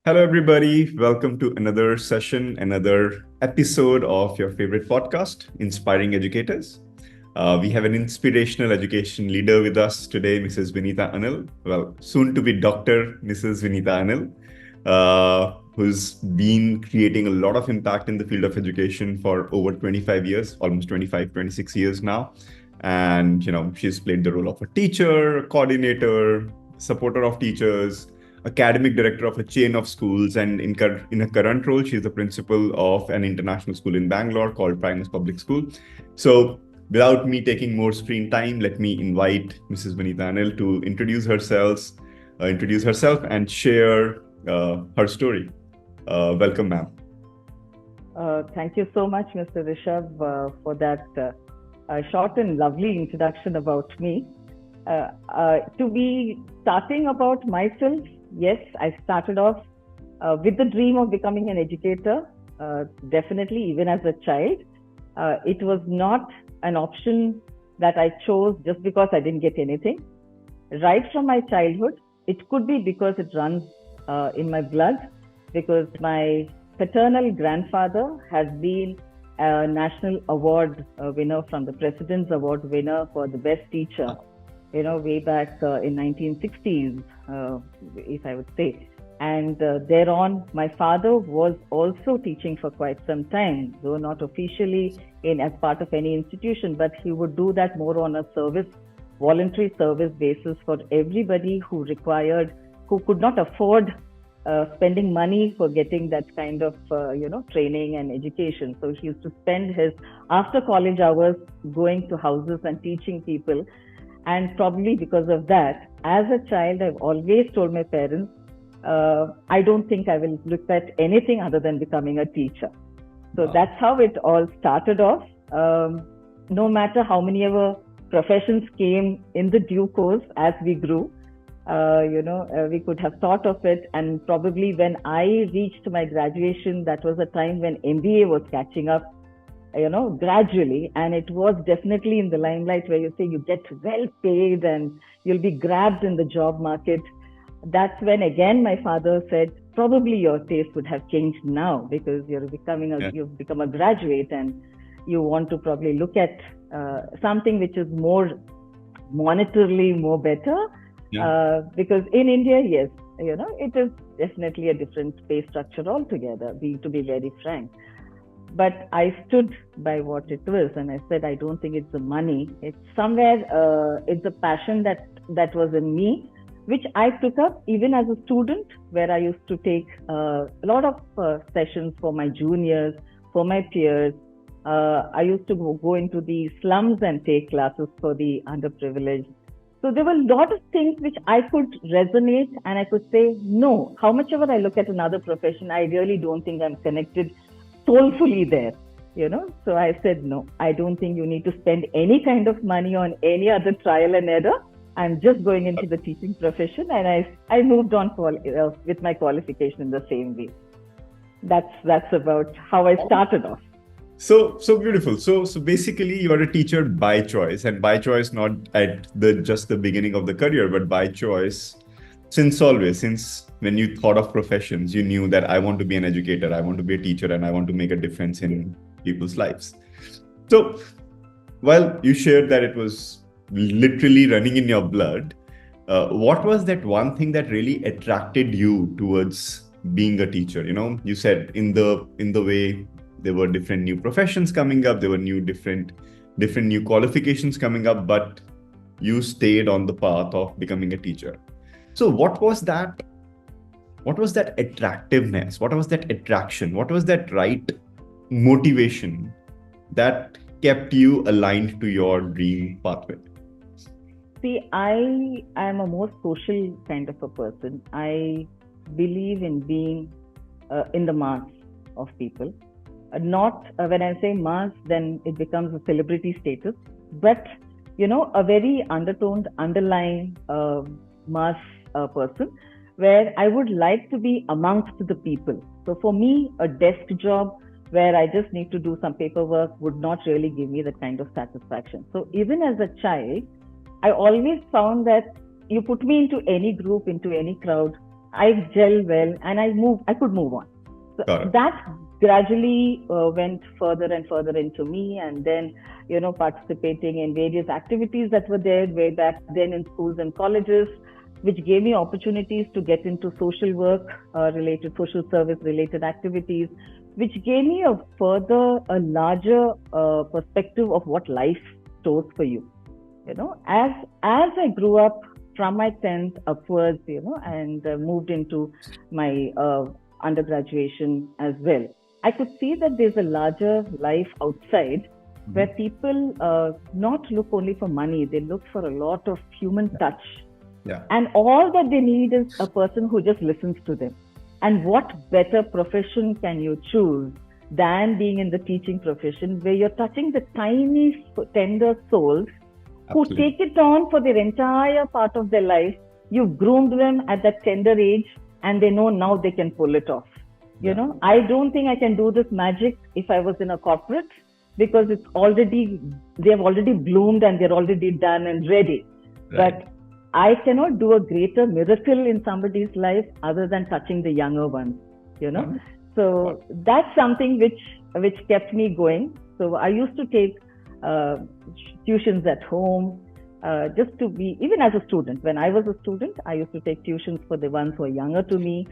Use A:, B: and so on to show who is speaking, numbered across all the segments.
A: Hello, everybody. Welcome to another session, another episode of your favorite podcast, Inspiring Educators. We have an inspirational education leader with us today, Mrs. Vineetha Anil. Well, soon to be Dr. Mrs. Vineetha Anil, who's been creating a lot of impact in the field of education for over 25 years, almost 25, 26 years now. And, she's played the role of a teacher, coordinator, supporter of teachers, academic director of a chain of schools, and in her current role, she's the principal of an international school in Bangalore called Primus Public School. So, without me taking more screen time, let me invite Mrs. Vineetha Anil to introduce herself, and share her story. Welcome, ma'am.
B: Thank you so much, Mr. Rishabh, for that short and lovely introduction about me. To be starting about myself, yes, I started off with the dream of becoming an educator, definitely, even as a child. It was not an option that I chose just because I didn't get anything. Right from my childhood, it could be because it runs in my blood, because my paternal grandfather has been a national award winner, from the President's Award winner for the best teacher, way back in 1960s, if I would say. And thereon, my father was also teaching for quite some time, though not officially as part of any institution, but he would do that more on a voluntary service basis for everybody who could not afford spending money for getting that kind of, training and education. So he used to spend his after college hours going to houses and teaching people. And probably because of that, as a child, I've always told my parents, I don't think I will look at anything other than becoming a teacher. So That's how it all started off. No matter how many other professions came in the due course as we grew, we could have thought of it. And probably when I reached my graduation, that was a time when MBA was catching up, gradually. And it was definitely in the limelight where you say you get well paid and you'll be grabbed in the job market. That's when again my father said, probably your taste would have changed now, because you've become a graduate and you want to probably look at something which is more monetarily more better. Because in India, yes, it is definitely a different pay structure altogether, to be very frank. But I stood by what it was, and I said, I don't think it's the money. It's somewhere, it's a passion that was in me, which I took up even as a student, where I used to take a lot of sessions for my juniors, for my peers. I used to go into the slums and take classes for the underprivileged. So there were a lot of things which I could resonate, and I could say, no, how much ever I look at another profession, I really don't think I'm connected soulfully there, So I said, no, I don't think you need to spend any kind of money on any other trial and error. I'm just going into the teaching profession, and I moved on with my qualification in the same way. That's about how I started off.
A: So beautiful. So basically, you are a teacher by choice, and by choice not at just the beginning of the career, but by choice since when you thought of professions, you knew that I want to be an educator, I want to be a teacher, and I want to make a difference in people's lives. So while you shared that it was literally running in your blood, what was that one thing that really attracted you towards being a teacher? You said in the way there were different new professions coming up, there were different new qualifications coming up, but you stayed on the path of becoming a teacher. So what was that attractiveness? What was that attraction? What was that right motivation that kept you aligned to your dream pathway?
B: See, I am a more social kind of a person. I believe in being in the mass of people. Not when I say mass, then it becomes a celebrity status, but a very undertoned, underlying mass person, where I would like to be amongst the people. So for me, a desk job where I just need to do some paperwork would not really give me that kind of satisfaction. So even as a child, I always found that you put me into any group, into any crowd, I gel well, and I could move on. So
A: Got it.
B: that gradually went further and further into me, and then, participating in various activities that were there way back then in schools and colleges, which gave me opportunities to get into social work related, social service related activities, which gave me a larger perspective of what life stores for you. As I grew up from my 10th upwards, and moved into my undergraduation as well, I could see that there's a larger life outside where people not look only for money, they look for a lot of human touch.
A: Yeah.
B: And all that they need is a person who just listens to them. And what better profession can you choose than being in the teaching profession, where you're touching the tiny, tender souls who
A: Absolutely.
B: take it on for their entire part of their life. You've groomed them at that tender age, and they know now they can pull it off. I don't think I can do this magic if I was in a corporate, because they've already bloomed and they're already done and ready.
A: Right.
B: But I cannot do a greater miracle in somebody's life other than touching the younger ones, So that's something which kept me going. So I used to take tuitions at home, just to be, even as a student. When I was a student, I used to take tuitions for the ones who are younger to me.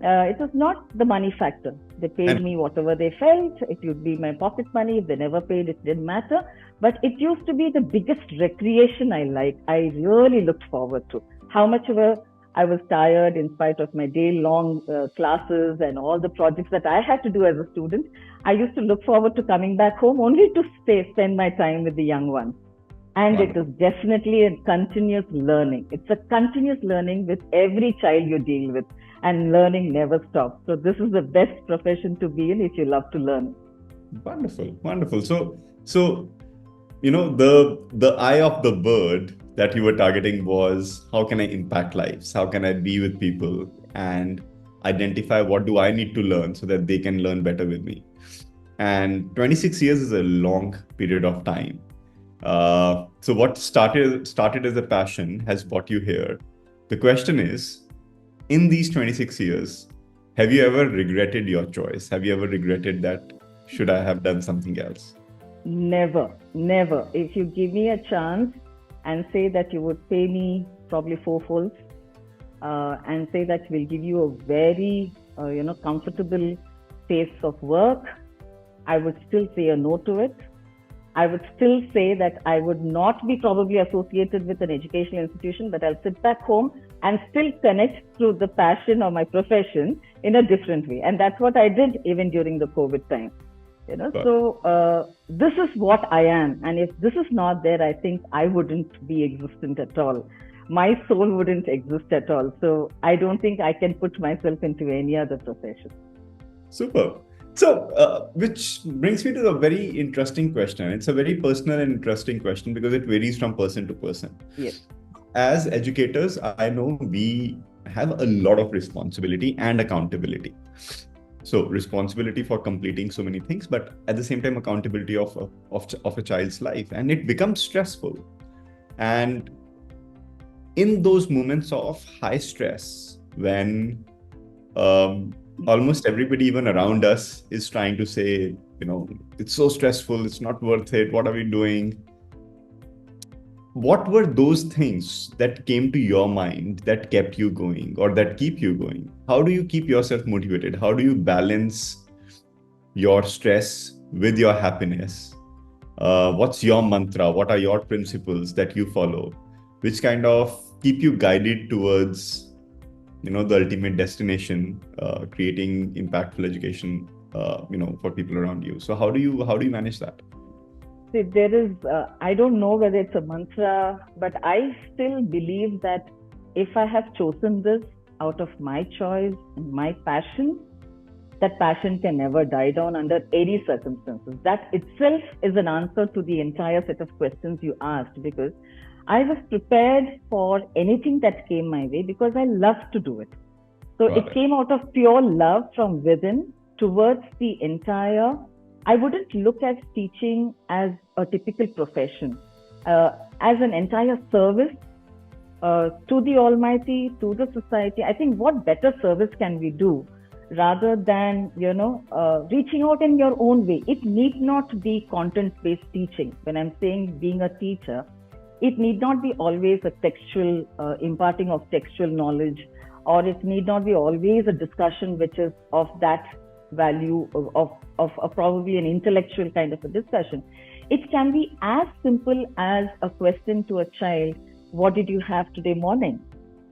B: It was not the money factor. They paid me whatever they felt. It would be my pocket money. If they never paid, it didn't matter. But it used to be the biggest recreation I really looked forward to. How much ever I was tired in spite of my day-long classes and all the projects that I had to do as a student, I used to look forward to coming back home only to spend my time with the young ones. And It is definitely a continuous learning. It's a continuous learning with every child you deal with, and learning never stops. So this is the best profession to be in if you love to learn.
A: Wonderful, wonderful. So the eye of the bird that you were targeting was, how can I impact lives? How can I be with people and identify what do I need to learn so that they can learn better with me? And 26 years is a long period of time. So what started as a passion has brought you here. The question is, in these 26 years, have you ever regretted your choice? Have you ever regretted that, should I have done something else?
B: Never. If you give me a chance and say that you would pay me probably fourfold, and say that we'll give you a very, comfortable pace of work, I would still say a no to it. I would still say that I would not be probably associated with an educational institution, but I'll sit back home and still connect to the passion of my profession in a different way. And that's what I did even during the COVID time. So this is what I am. And if this is not there, I think I wouldn't be existent at all. My soul wouldn't exist at all. So I don't think I can put myself into any other profession.
A: Super. So, which brings me to a very interesting question. It's a very personal and interesting question because it varies from person to person.
B: Yes.
A: As educators, I know we have a lot of responsibility and accountability. So responsibility for completing so many things, but at the same time, accountability of a child's life, and it becomes stressful. And in those moments of high stress, when almost everybody, even around us, is trying to say, it's so stressful, it's not worth it, what are we doing? What were those things that came to your mind that kept you going or that keep you going? How do you keep yourself motivated? How do you balance your stress with your happiness? What's your mantra? What are your principles that you follow, which kind of keep you guided towards, the ultimate destination, creating impactful education, for people around you? So how do you manage that?
B: See, there is, I don't know whether it's a mantra, but I still believe that if I have chosen this out of my choice and my passion, that passion can never die down under any circumstances. That itself is an answer to the entire set of questions you asked, because I was prepared for anything that came my way because I love to do it. So it came out of pure love from within towards the entire. I wouldn't look at teaching as a typical profession, as an entire service to the Almighty, to the society. I think what better service can we do rather than, reaching out in your own way? It need not be content-based teaching. When I'm saying being a teacher, it need not be always a textual, imparting of textual knowledge, or it need not be always a discussion which is of that value of probably an intellectual kind of a discussion. It can be as simple as a question to a child, what did you have today morning?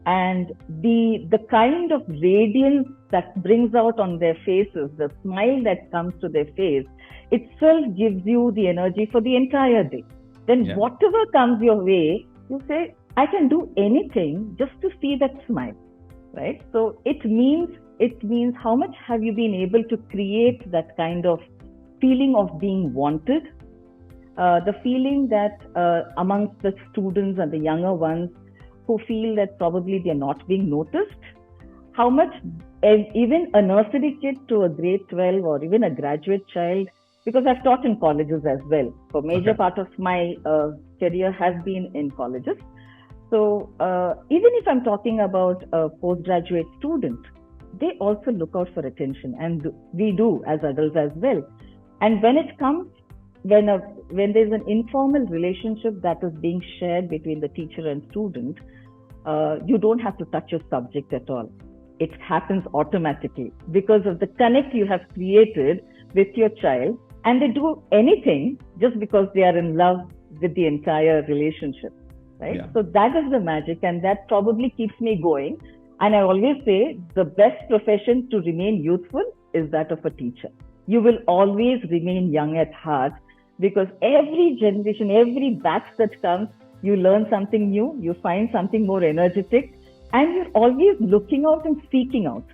B: And the kind of radiance that brings out on their faces, the smile that comes to their face, itself gives you the energy for the entire day. Then whatever comes your way, you say, I can do anything just to see that smile, right? So it means how much have you been able to create that kind of feeling of being wanted, the feeling that amongst the students and the younger ones who feel that probably they're not being noticed, how much even a nursery kid to a grade 12 or even a graduate child, because I've taught in colleges as well. For major part of my career has been in colleges. So even if I'm talking about a postgraduate student, they also look out for attention, and we do as adults as well. And when it comes, when there's an informal relationship that is being shared between the teacher and student, you don't have to touch your subject at all. It happens automatically because of the connect you have created with your child, and they do anything just because they are in love with the entire relationship, right? Yeah. So that is the magic, and that probably keeps me going. And I always say the best profession to remain youthful is that of a teacher. You will always remain young at heart, because every generation, every batch that comes, you learn something new, you find something more energetic, and you're always looking out and seeking out.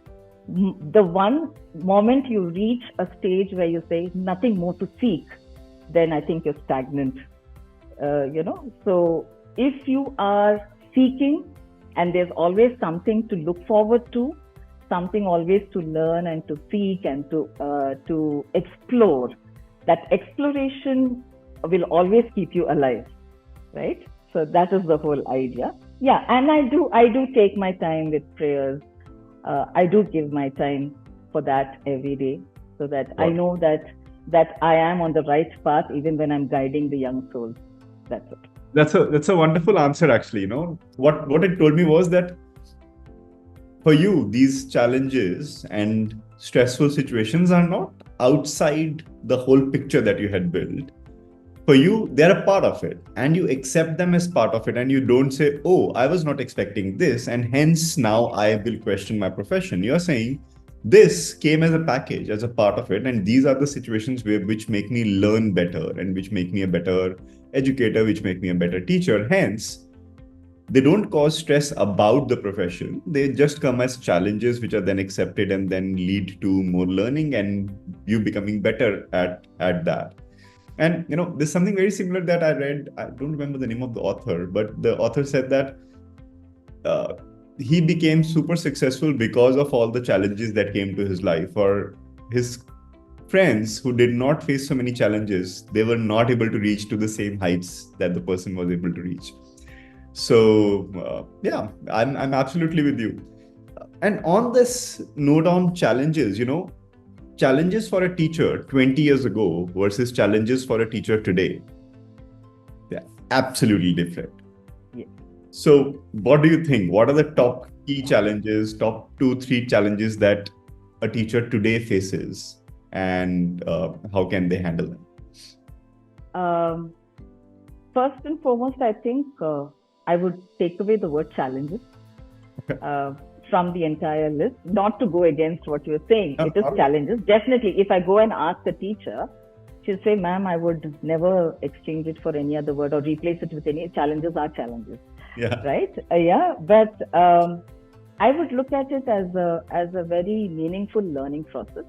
B: The one moment you reach a stage where you say nothing more to seek, then I think you're stagnant. So if you are seeking, and there's always something to look forward to, something always to learn and to seek and to explore, that exploration will always keep you alive, right? So that is the whole idea. Yeah, and I do take my time with prayers. I do give my time for that every day, so that I know that I am on the right path even when I'm guiding the young souls. That's it.
A: That's a wonderful answer, actually. What it told me was that for you, these challenges and stressful situations are not outside the whole picture that you had built. For you, they're a part of it, and you accept them as part of it, and you don't say, oh, I was not expecting this, and hence now I will question my profession. You're saying this came as a package, as a part of it, and these are the situations which make me learn better, and which make me a better educator, which make me a better teacher. Hence, they don't cause stress about the profession. They just come as challenges which are then accepted and then lead to more learning and you becoming better at that. And there's something very similar that I read. I don't remember the name of the author, but the author said that he became super successful because of all the challenges that came to his life. Or his friends who did not face so many challenges, they were not able to reach to the same heights that the person was able to reach. So yeah, I'm absolutely with you. And on this note on challenges, challenges for a teacher 20 years ago versus challenges for a teacher today, yeah, absolutely different.
B: Yeah.
A: So what do you think? What are the top key challenges, top 2-3 challenges that a teacher today faces, and how can they handle them?
B: First and foremost, I think I would take away the word challenges from the entire list, not to go against what you're saying. It is challenges. Definitely, if I go and ask a teacher, she'll say, ma'am, I would never exchange it for any other word or replace it with any. Challenges are challenges.
A: Yeah.
B: Right? Yeah. But I would look at it as a very meaningful learning process.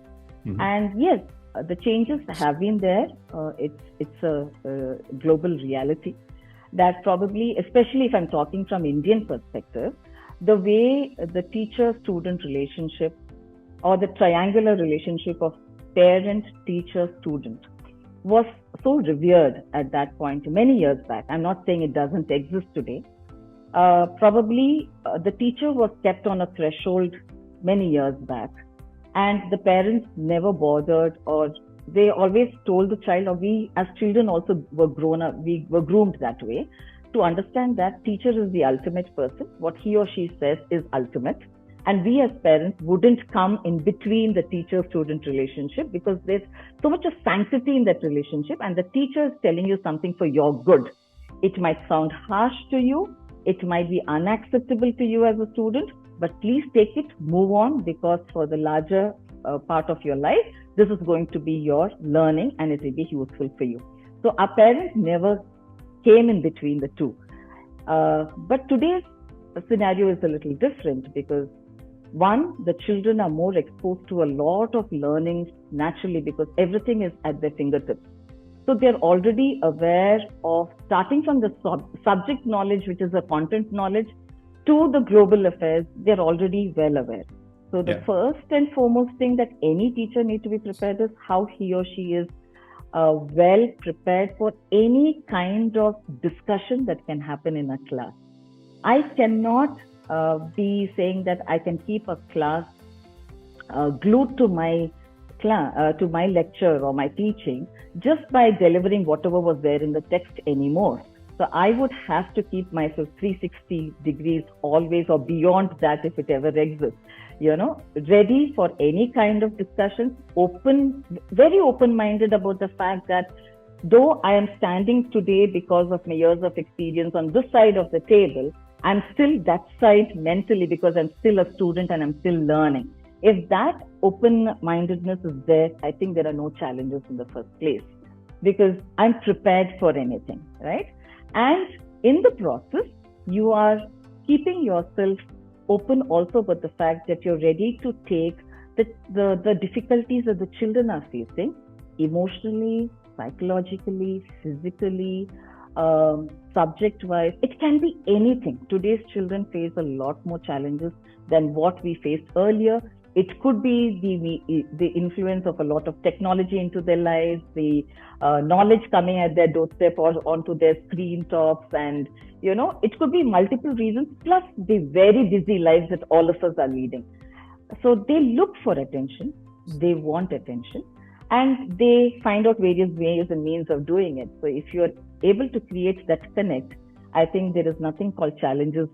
B: Mm-hmm. And yes, the changes have been there. It's a global reality that probably, especially if I'm talking from Indian perspective, the way the teacher-student relationship or the triangular relationship of parent, teacher, student was so revered at that point many years back. I'm not saying it doesn't exist today. probably the teacher was kept on a threshold many years back, and the parents never bothered, or they always told the child, or we as children also were grown up, we were groomed that way to understand that teacher is the ultimate person. What he or she says is ultimate. And we as parents wouldn't come in between the teacher student relationship, because there's so much of sanctity in that relationship, and the teacher is telling you something for your good. It might sound harsh to you, it might be unacceptable to you as a student, but please take it, move on, because for the larger part of your life, this is going to be your learning and it will be useful for you. So our parents never came in between the two. But today's scenario is a little different, because one, the children are more exposed to a lot of learning naturally, because everything is at their fingertips. So they're already aware of, starting from the subject knowledge, which is the content knowledge, to the global affairs, they're already well aware. So the first and foremost thing that any teacher needs to be prepared is how he or she is well prepared for any kind of discussion that can happen in a class. I cannot be saying that I can keep a class glued to my to my lecture or my teaching just by delivering whatever was there in the text anymore. So I would have to keep myself 360 degrees always, or beyond that if it ever exists, ready for any kind of discussion, very open-minded about the fact that though I am standing today because of my years of experience on this side of the table, I'm still that side mentally, because I'm still a student and I'm still learning. If that open-mindedness is there, I think there are no challenges in the first place, because I'm prepared for anything, right? And in the process, you are keeping yourself open also about the fact that you're ready to take the difficulties that the children are facing emotionally, psychologically, physically, subject-wise. It can be anything. Today's children face a lot more challenges than what we faced earlier. It could be the influence of a lot of technology into their lives, the knowledge coming at their doorstep or onto their screen tops, and it could be multiple reasons, plus the very busy lives that all of us are leading. So they look for attention, they want attention, and they find out various ways and means of doing it. So if you're able to create that connect, I think there is nothing called challenges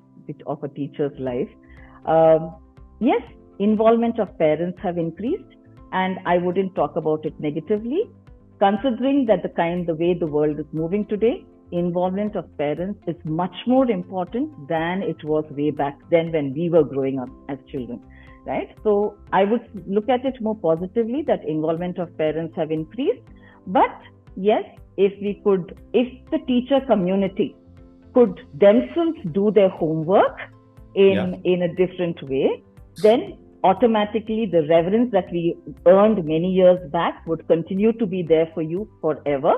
B: of a teacher's life. Yes, involvement of parents have increased, and I wouldn't talk about it negatively. Considering that the way the world is moving today, involvement of parents is much more important than it was way back then when we were growing up as children, right? So I would look at it more positively, that involvement of parents have increased. But yes, if the teacher community could themselves do their homework in a different way, then automatically the reverence that we earned many years back would continue to be there for you forever.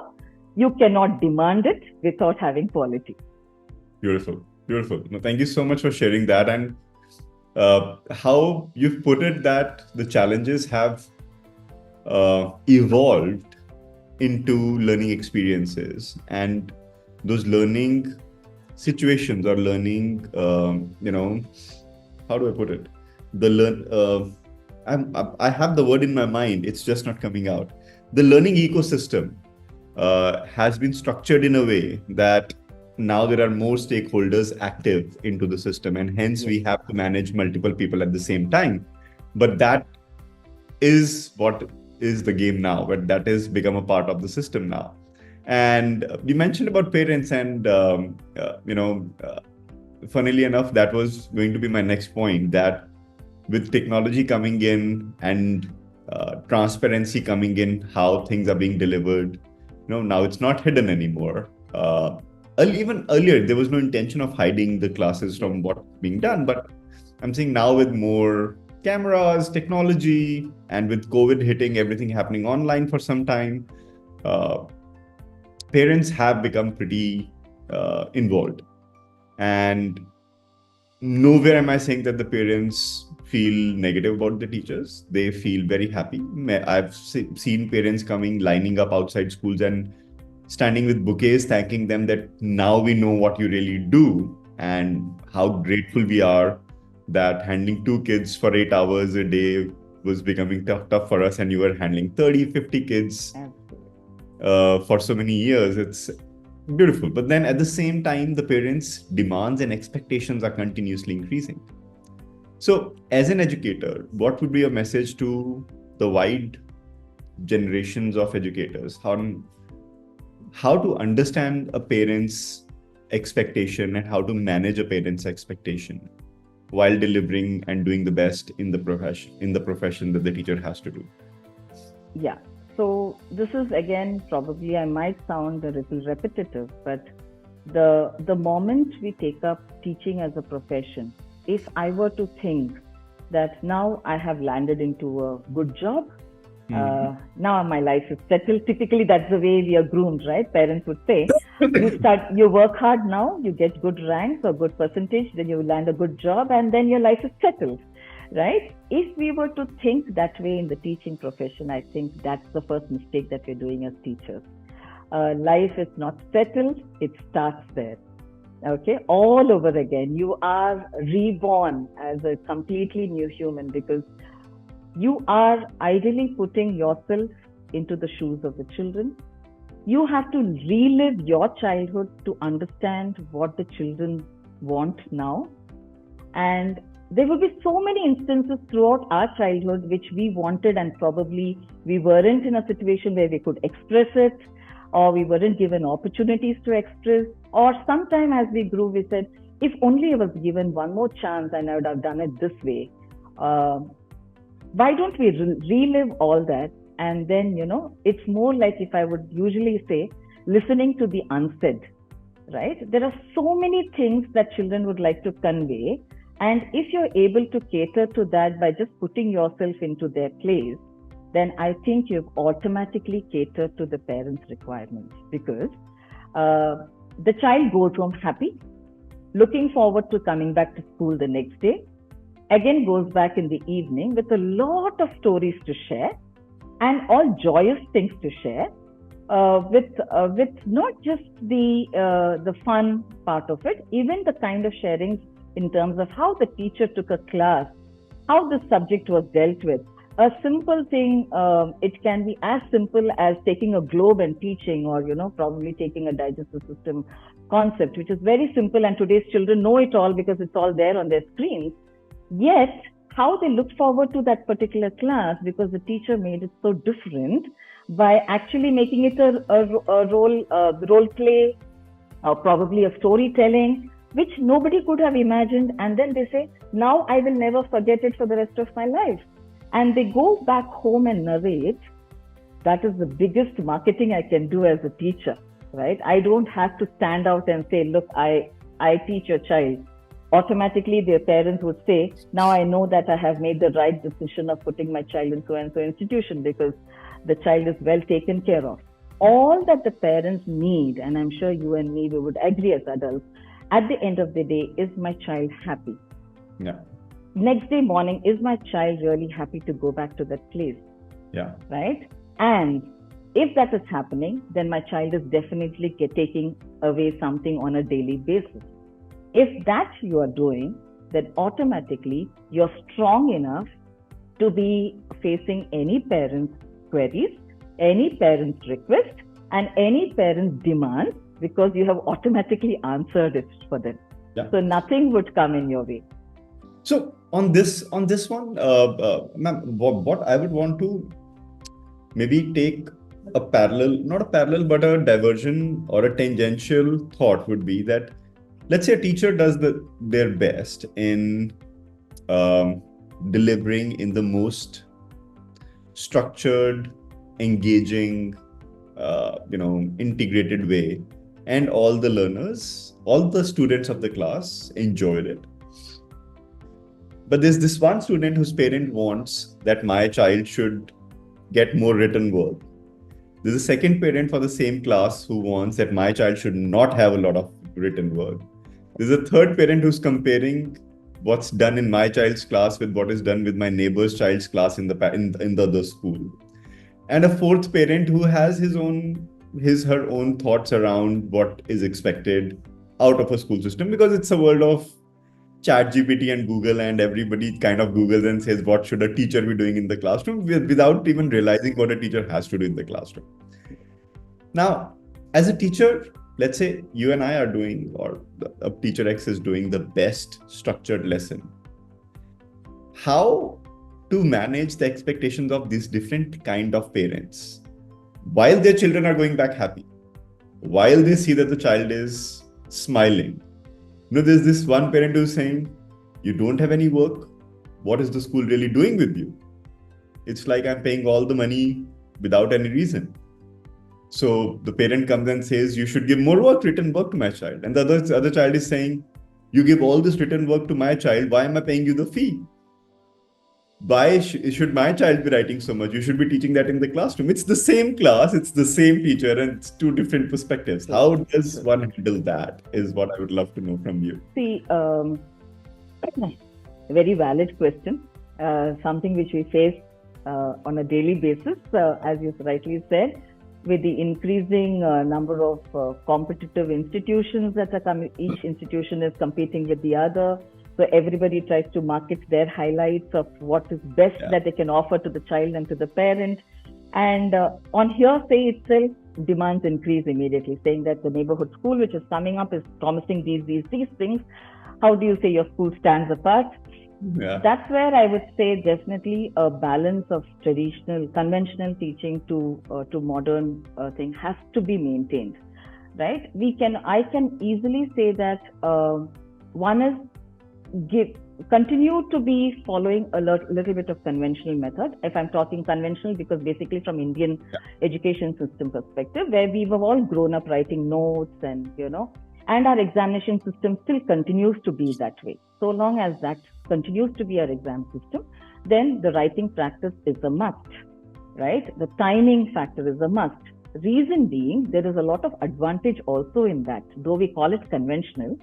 B: You cannot demand it without having quality.
A: Beautiful. No, thank you so much for sharing that. And how you've put it, that the challenges have evolved into learning experiences, and those learning situations or learning, how do I put it? I have the word in my mind, it's just not coming out. The learning ecosystem has been structured in a way that now there are more stakeholders active into the system, and hence we have to manage multiple people at the same time. But that is what is the game now, but that has become a part of the system now. And we mentioned about parents, and funnily enough, that was going to be my next point, that with technology coming in and transparency coming in, how things are being delivered, now it's not hidden anymore. Even earlier, there was no intention of hiding the classes from what's being done. But I'm saying now, with more cameras, technology, and with COVID hitting, everything happening online for some time, parents have become pretty involved. And nowhere am I saying that the parents feel negative about the teachers. They feel very happy. I've seen parents lining up outside schools and standing with bouquets, thanking them that now we know what you really do. and how grateful we are that handling two kids for 8 hours a day was becoming tough for us, and you were handling 30, 50 kids for so many years. It's beautiful. But then at the same time, the parents' demands and expectations are continuously increasing. So, as an educator, what would be your message to the wide generations of educators? How to understand a parent's expectation and how to manage a parent's expectation while delivering and doing the best in the profession that the teacher has to do?
B: Yeah. So this is again, probably I might sound a little repetitive, but the moment we take up teaching as a profession, if I were to think that now I have landed into a good job, now my life is settled. Typically, that's the way we are groomed, right? Parents would say, you work hard now, you get good ranks or good percentage, then you land a good job, and then your life is settled, right? If we were to think that way in the teaching profession, I think that's the first mistake that we're doing as teachers. Life is not settled, it starts there. Okay, all over again. You are reborn as a completely new human because you are ideally putting yourself into the shoes of the children. You have to relive your childhood to understand what the children want now. And there will be so many instances throughout our childhood which we wanted, and probably we weren't in a situation where we could express it, or we weren't given opportunities to express, or sometime as we grew, we said, if only I was given one more chance and I would have done it this way. Why don't we relive all that? And then, it's more like, if I would usually say, listening to the unsaid, right? There are so many things that children would like to convey. And if you're able to cater to that by just putting yourself into their place, then I think you've automatically catered to the parents' requirements, because the child goes home happy, looking forward to coming back to school the next day, again goes back in the evening with a lot of stories to share and all joyous things to share, with not just the fun part of it, even the kind of sharing in terms of how the teacher took a class, how the subject was dealt with. A simple thing, it can be as simple as taking a globe and teaching, or probably taking a digestive system concept, which is very simple, and today's children know it all because it's all there on their screens. Yet, how they look forward to that particular class because the teacher made it so different by actually making it a role play, or probably a storytelling, which nobody could have imagined. And then they say, now I will never forget it for the rest of my life. And they go back home and narrate. That is the biggest marketing I can do as a teacher, right? I don't have to stand out and say, look, I teach your child. Automatically, their parents would say, now I know that I have made the right decision of putting my child in so-and-so institution because the child is well taken care of. All that the parents need, and I'm sure you and me, we would agree as adults, at the end of the day, is my child happy?
A: Yeah.
B: Next day morning, is my child really happy to go back to that place?
A: Yeah.
B: Right? And if that is happening, then my child is definitely taking away something on a daily basis. If that you are doing, then automatically you're strong enough to be facing any parent's queries, any parent's request, and any parent's demand, because you have automatically answered it for them. Yeah. So nothing would come in your way.
A: So on this one, ma'am, what I would want to maybe take a parallel, not a parallel, but a diversion or a tangential thought would be that, let's say a teacher does their best in delivering in the most structured, engaging, integrated way, and all the learners, all the students of the class enjoyed it. But there's this one student whose parent wants that my child should get more written work. There's a second parent for the same class who wants that my child should not have a lot of written work. There's a third parent who's comparing what's done in my child's class with what is done with my neighbor's child's class in the other school. And a fourth parent who has her own thoughts around what is expected out of a school system, because it's a world of chat GPT and Google, and everybody kind of Googles and says, what should a teacher be doing in the classroom, without even realizing what a teacher has to do in the classroom. Now, as a teacher, let's say you and I are doing, or a teacher X is doing the best structured lesson. How to manage the expectations of these different kind of parents while their children are going back happy, while they see that the child is smiling. There's this one parent who's saying, you don't have any work. What is the school really doing with you? It's like I'm paying all the money without any reason. So the parent comes and says, you should give more work, written work to my child. And the other child is saying, you give all this written work to my child. Why am I paying you the fee? Why should my child be writing so much? You should be teaching that in the classroom. It's the same class, it's the same teacher, and it's two different perspectives. How does one handle that is what I would love to know from you.
B: See, very valid question. Something which we face on a daily basis, as you rightly said, with the increasing number of competitive institutions that are coming. Each institution is competing with the other. So everybody tries to market their highlights of what is best that they can offer to the child and to the parent. And on hearsay itself, demands increase immediately, saying that the neighborhood school which is coming up is promising these things. How do you say your school stands apart? Yeah. That's where I would say definitely a balance of traditional, conventional teaching to modern thing has to be maintained, right? I can easily say that one is continue to be following a little bit of conventional method. If I'm talking conventional, because basically from Indian education system perspective, where we've all grown up writing notes and and our examination system still continues to be that way. So long as that continues to be our exam system, then the writing practice is a must, right? The timing factor is a must. Reason being, there is a lot of advantage also in that. Though we call it conventional,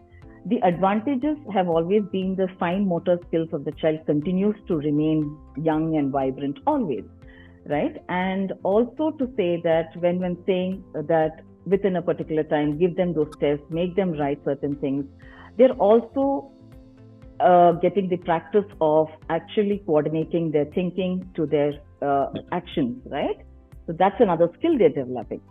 B: the advantages have always been the fine motor skills of the child continues to remain young and vibrant always, right? And also to say that when saying that within a particular time, give them those tests, make them write certain things, they're also getting the practice of actually coordinating their thinking to their actions, right? So that's another skill they're developing.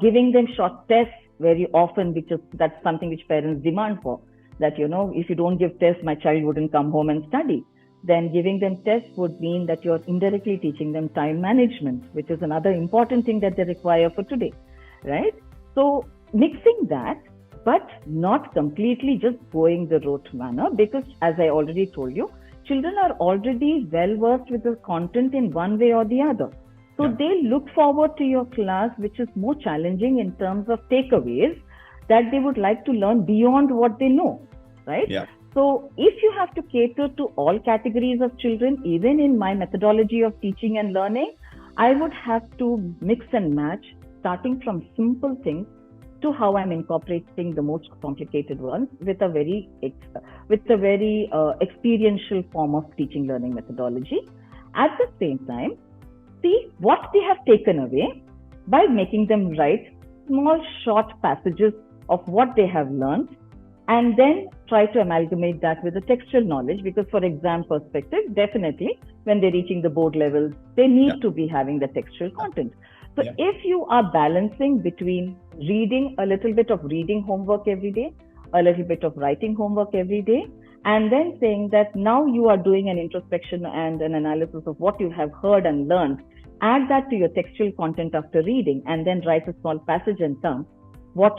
B: Giving them short tests very often, that's something which parents demand for, that if you don't give tests, my child wouldn't come home and study. Then giving them tests would mean that you're indirectly teaching them time management, which is another important thing that they require for today, right? So mixing that, but not completely just going the rote manner, because as I already told you, children are already well versed with the content in one way or the other. So they look forward to your class, which is more challenging in terms of takeaways that they would like to learn beyond what they know, right? Yeah. So if you have to cater to all categories of children, even in my methodology of teaching and learning, I would have to mix and match, starting from simple things to how I'm incorporating the most complicated ones with a very experiential form of teaching learning methodology. At the same time, see what they have taken away by making them write small short passages of what they have learned, and then try to amalgamate that with the textual knowledge, because for exam perspective, definitely when they're reaching the board levels, they need to be having the textual content. So if you are balancing between reading, a little bit of reading homework every day, a little bit of writing homework every day, and then saying that now you are doing an introspection and an analysis of what you have heard and learned, add that to your textual content after reading, and then write a small passage and term. What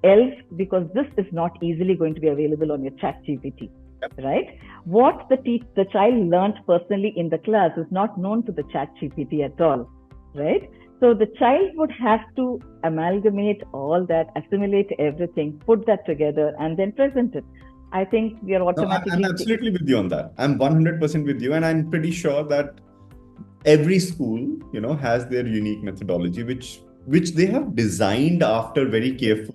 B: else? Because this is not easily going to be available on your chat GPT, right? What the child learned personally in the class is not known to the chat GPT at all, right? So the child would have to amalgamate all that, assimilate everything, put that together, and then present it. I think we are automatically...
A: No, I'm absolutely with you on that. I'm 100% with you. And I'm pretty sure that every school, has their unique methodology, which they have designed after very careful,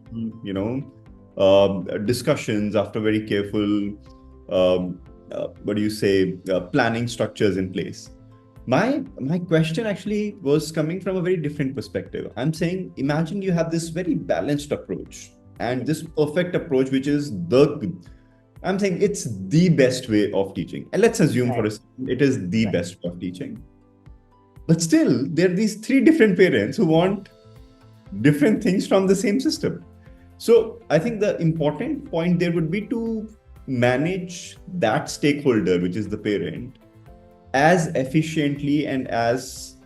A: discussions, after very careful, planning structures in place. My question actually was coming from a very different perspective. I'm saying, imagine you have this very balanced approach. And this perfect approach, which is I'm saying it's the best way of teaching. And let's assume for
B: Right,
A: a second, it is the
B: right.
A: best way of teaching. But still, there are these three different parents who want different things from the same system. So I think the important point there would be to manage that stakeholder, which is the parent, as efficiently and as,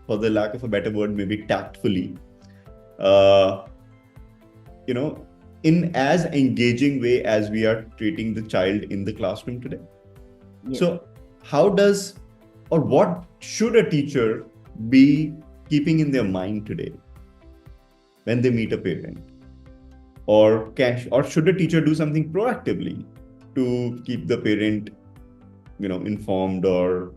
A: for the lack of a better word, maybe tactfully, uh, in as engaging way as we are treating the child in the classroom today.
B: Yes.
A: So how does, or what should a teacher be keeping in their mind today when they meet a parent? Or should a teacher do something proactively to keep the parent, informed or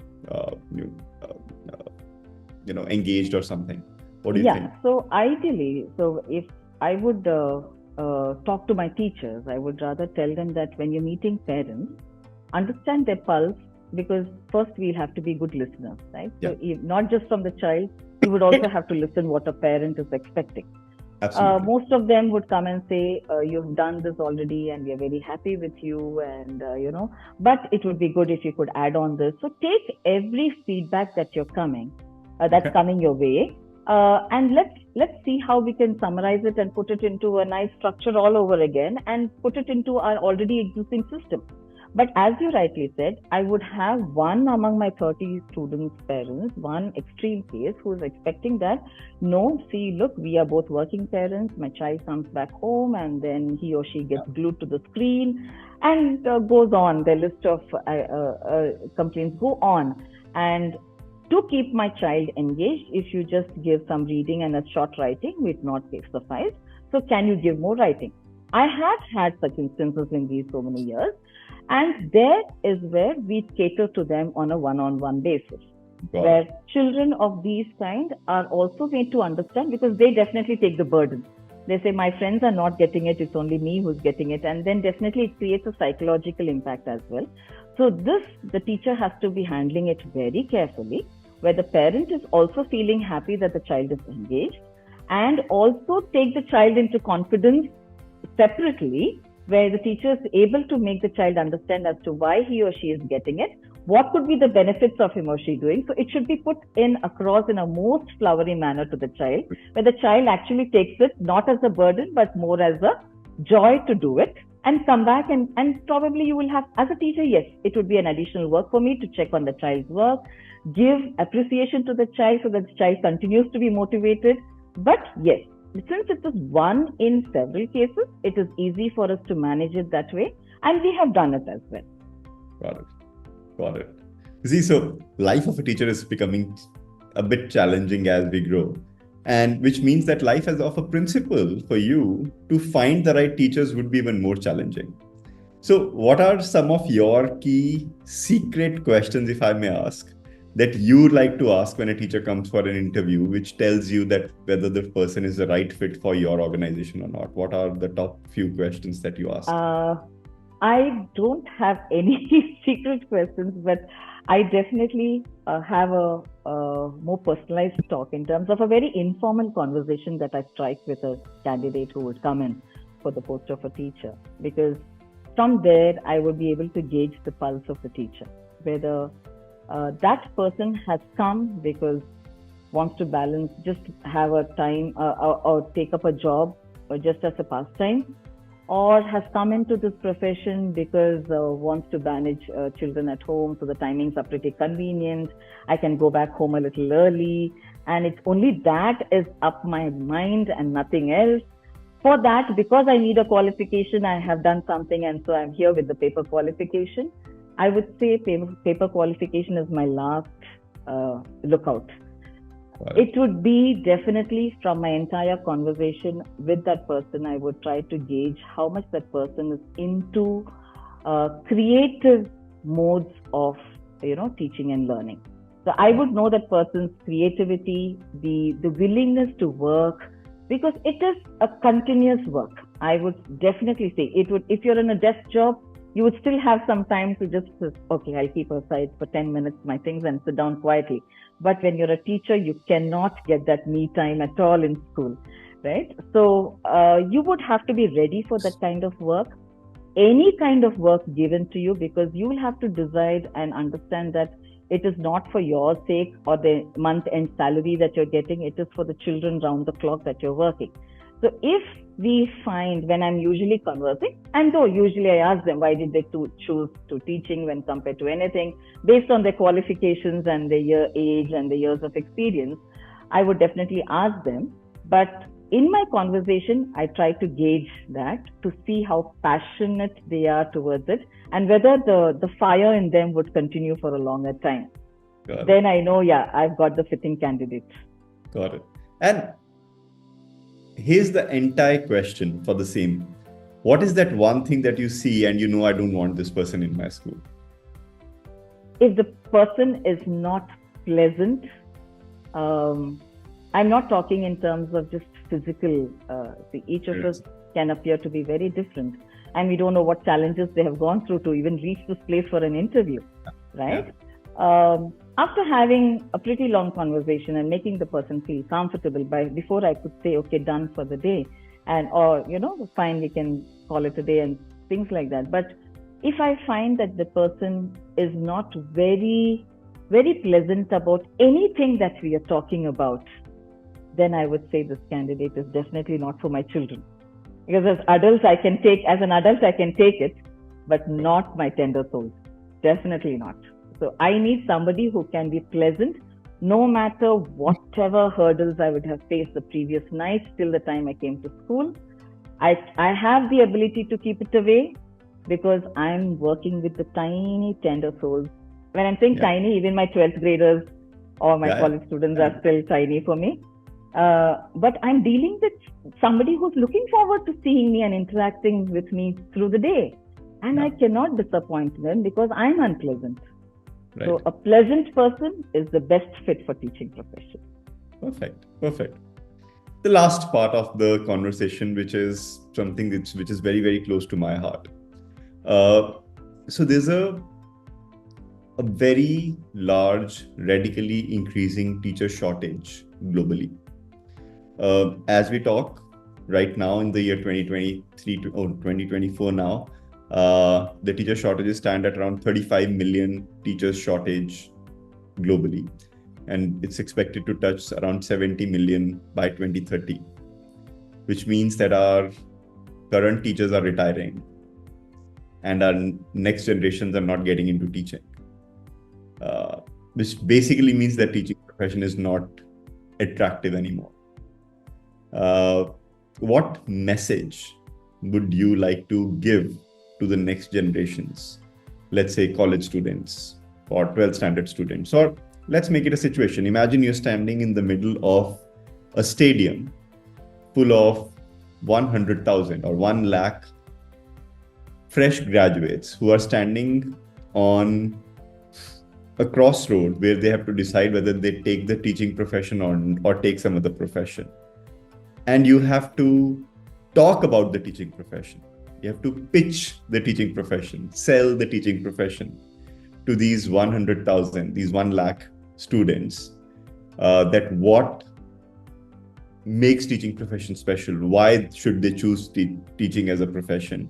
A: engaged or something? What do you think?
B: So ideally, if I would talk to my teachers, I would rather tell them that when you're meeting parents, understand their pulse, because first we'll have to be good listeners, right?
A: Yeah.
B: So not just from the child, you would also have to listen what a parent is expecting.
A: Absolutely.
B: Most of them would come and say, you've done this already and we are very happy with you, and but it would be good if you could add on this. So take every feedback that's coming your way, and let's see how we can summarize it and put it into a nice structure all over again and put it into our already existing system. But as you rightly said, I would have one among my 30 students' parents, one extreme case who is expecting that, no, see, look, we are both working parents. My child comes back home and then he or she gets glued to the screen and goes on. The list of complaints go on. And to keep my child engaged, if you just give some reading and a short writing, would not suffice. So can you give more writing? I have had such instances in these so many years. And there is where we cater to them on a one-on-one basis, where children of these kind are also made to understand, because they definitely take the burden. They say, my friends are not getting it, it's only me who's getting it. And then definitely it creates a psychological impact as well. So the teacher has to be handling it very carefully, where the parent is also feeling happy that the child is engaged, and also take the child into confidence separately, where the teacher is able to make the child understand as to why he or she is getting it, what could be the benefits of him or she doing. So it should be put in across in a most flowery manner to the child, where the child actually takes it not as a burden, but more as a joy to do it, and come back and probably you will have, as a teacher, yes, it would be an additional work for me to check on the child's work, give appreciation to the child so that the child continues to be motivated. But yes, since it is one in several cases, it is easy for us to manage it that way, and we have done it as well.
A: Got it. See, so life of a teacher is becoming a bit challenging as we grow, and which means that life as of a principal for you to find the right teachers would be even more challenging. So what are some of your key secret questions, if I may ask, that you like to ask when a teacher comes for an interview, which tells you that whether the person is the right fit for your organization or not? What are the top few questions that you ask?
B: I don't have any secret questions, but I definitely have a more personalized talk in terms of a very informal conversation that I strike with a candidate who would come in for the post of a teacher, because from there I would be able to gauge the pulse of the teacher, whether that person has come because wants to balance, just have a time or take up a job or just as a pastime, or has come into this profession because wants to manage children at home, so the timings are pretty convenient, I can go back home a little early, and it's only that is up my mind and nothing else. For that, because I need a qualification, I have done something, and so I'm here with the paper qualification. I would say paper qualification is my last lookout. It would be definitely from my entire conversation with that person, I would try to gauge how much that person is into creative modes of teaching and learning. So I would know that person's creativity, the willingness to work, because it is a continuous work. I would definitely say it would. If you're in a desk job, you would still have some time to just, okay, I'll keep aside for 10 minutes my things and sit down quietly. But when you're a teacher, you cannot get that me time at all in school, right? So you would have to be ready for that kind of work, any kind of work given to you, because you will have to decide and understand that it is not for your sake or the month end salary that you're getting, it is for the children round the clock that you're working. So if we find, when I'm usually conversing, and though usually I ask them why did they choose to teaching when compared to anything, based on their qualifications and their age and the years of experience, I would definitely ask them. But in my conversation, I try to gauge that to see how passionate they are towards it and whether the fire in them would continue for a longer time. Then I know, yeah, I've got the fitting candidate.
A: Got it. And here's the entire question for the same. What is that one thing that you see and you know I don't want this person in my school?
B: If the person is not pleasant, I'm not talking in terms of just physical. Each of us can appear to be very different, and we don't know what challenges they have gone through to even reach this place for an interview, right? Yeah. After having a pretty long conversation and making the person feel comfortable, before I could say, okay, done for the day, and or fine, we can call it a day and things like that. But if I find that the person is not very, very pleasant about anything that we are talking about, then I would say this candidate is definitely not for my children. Because as an adult, I can take it, but not my tender soul. Definitely not. So I need somebody who can be pleasant, no matter whatever hurdles I would have faced the previous night till the time I came to school. I have the ability to keep it away because I'm working with the tiny, tender souls. When I'm saying tiny, even my 12th graders or my college students are still tiny for me. But I'm dealing with somebody who's looking forward to seeing me and interacting with me through the day. And I cannot disappoint them because I'm unpleasant. Right. So a pleasant person is the best fit for teaching profession.
A: Perfect. The last part of the conversation, which is something which is very, very close to my heart. So there's a very large, radically increasing teacher shortage globally. As we talk right now in the year 2023 to 2024 now, the teacher shortages stand at around 35 million teachers shortage globally, and it's expected to touch around 70 million by 2030, which means that our current teachers are retiring and our next generations are not getting into teaching, which basically means that teaching profession is not attractive anymore. What message would you like to give to the next generations, let's say college students or 12th standard students? Or let's make it a situation. Imagine you're standing in the middle of a stadium full of 100,000 or 1 lakh fresh graduates who are standing on a crossroad where they have to decide whether they take the teaching profession or take some other profession. And you have to talk about the teaching profession. You have to pitch the teaching profession, sell the teaching profession to these 100,000, these 1 lakh students, that what makes teaching profession special, why should they choose teaching as a profession,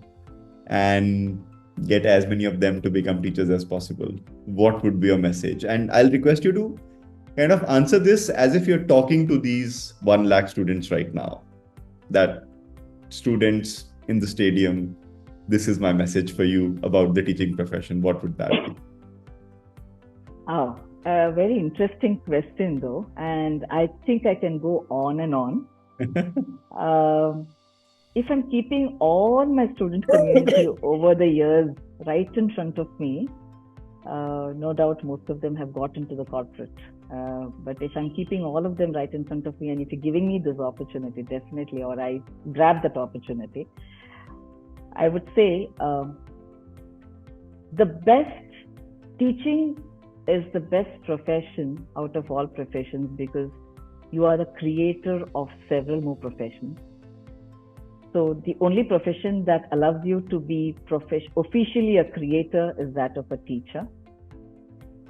A: and get as many of them to become teachers as possible. What would be your message? And I'll request you to kind of answer this as if you're talking to these 1 lakh students right now. That students in the stadium, this is my message for you about the teaching profession. What would that be?
B: Oh, a very interesting question though. And I think I can go on and on. If I'm keeping all my student community over the years right in front of me, no doubt most of them have got into the corporate. But if I'm keeping all of them right in front of me, and if you're giving me this opportunity, definitely, or I grab that opportunity, I would say the best teaching is the best profession out of all professions, because you are the creator of several more professions. So the only profession that allows you to be officially a creator is that of a teacher.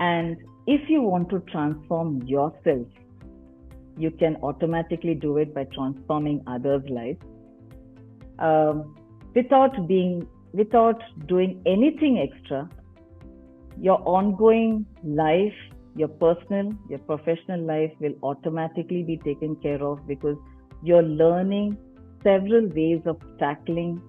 B: And if you want to transform yourself, you can automatically do it by transforming others' lives um, without doing anything extra. Your ongoing life, your personal, your professional life will automatically be taken care of because you're learning several ways of tackling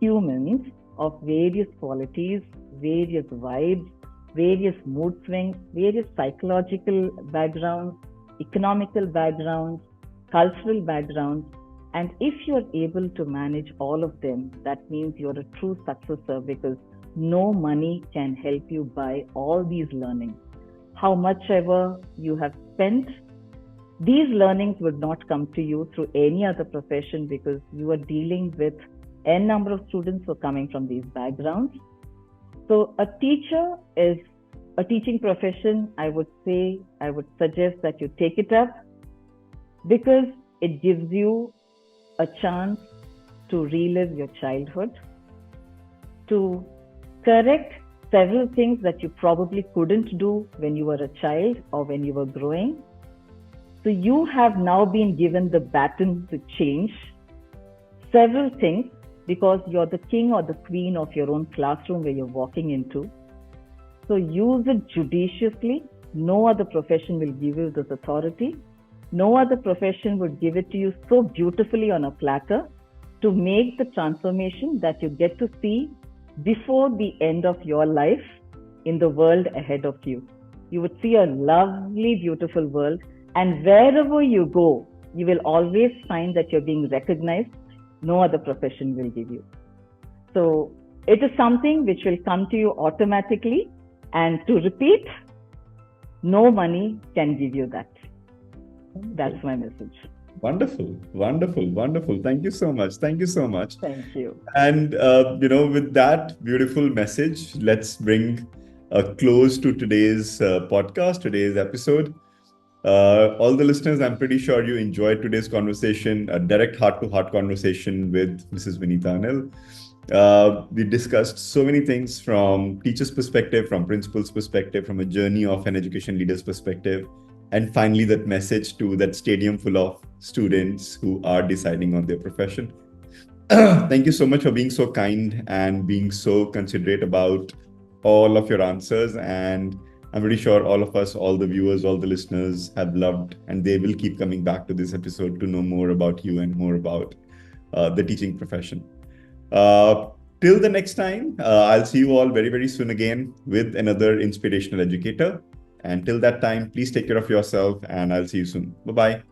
B: humans of various qualities, various vibes, various mood swings, various psychological backgrounds, economical backgrounds, cultural backgrounds. And if you're able to manage all of them, that means you're a true successor because no money can help you buy all these learnings. How much ever you have spent, these learnings would not come to you through any other profession because you are dealing with n number of students who are coming from these backgrounds. So a teacher is a teaching profession. I would suggest that you take it up because it gives you a chance to relive your childhood, to correct several things that you probably couldn't do when you were a child or when you were growing. So you have now been given the baton to change several things because you're the king or the queen of your own classroom where you're walking into. So use it judiciously. No other profession will give you this authority. No other profession would give it to you so beautifully on a platter to make the transformation that you get to see before the end of your life in the world ahead of you. You would see a lovely, beautiful world. And wherever you go, you will always find that you're being recognized. No other profession will give you. So it is something which will come to you automatically. And to repeat, no money can give you that. That's my message.
A: Wonderful, wonderful, wonderful. Thank you so much. Thank you so much.
B: Thank you.
A: And, with that beautiful message, let's bring a close to today's podcast, today's episode. All the listeners, I'm pretty sure you enjoyed today's conversation, a direct heart-to-heart conversation with Mrs. Vineetha Anil. We discussed so many things from teacher's perspective, from principal's perspective, from a journey of an education leader's perspective, and finally that message to that stadium full of students who are deciding on their profession. Thank you so much for being so kind and being so considerate about all of your answers. And I'm pretty sure all of us, all the viewers, all the listeners have loved, and they will keep coming back to this episode to know more about you and more about the teaching profession. Till the next time, I'll see you all very, very soon again with another inspirational educator. And till that time, please take care of yourself, and I'll see you soon. Bye-bye.